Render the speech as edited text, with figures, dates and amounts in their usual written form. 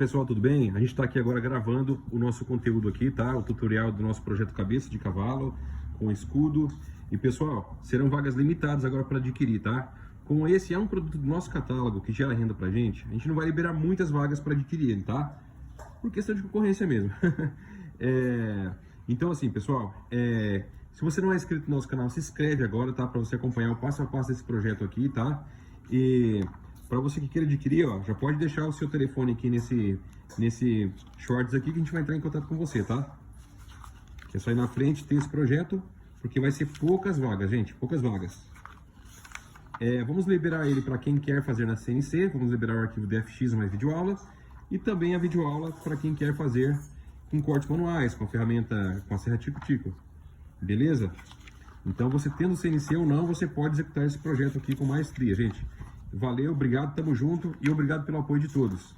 Pessoal, tudo bem? A gente está aqui agora gravando o nosso conteúdo aqui, tá? O tutorial do nosso projeto cabeça de cavalo com escudo. E pessoal, serão vagas limitadas agora para adquirir, tá? Como esse é um produto do nosso catálogo que gera renda pra gente, a gente não vai liberar muitas vagas para adquirir ele, tá? Por questão de concorrência mesmo. Então assim, pessoal, se você não é inscrito no nosso canal, se inscreve agora, tá? Para você acompanhar o passo a passo desse projeto aqui, tá? E para você que queira adquirir, ó, já pode deixar o seu telefone aqui nesse shorts aqui que a gente vai entrar em contato com você, tá? É só ir na frente, ter esse projeto, porque vai ser poucas vagas, gente, poucas vagas. Vamos liberar ele para quem quer fazer na CNC, vamos liberar o arquivo DFX mais videoaula e também a videoaula para quem quer fazer com cortes manuais, com a ferramenta, com a serra tico-tico, beleza? Então você tendo CNC ou não, você pode executar esse projeto aqui com maestria, gente. Valeu, obrigado, tamo junto e obrigado pelo apoio de todos.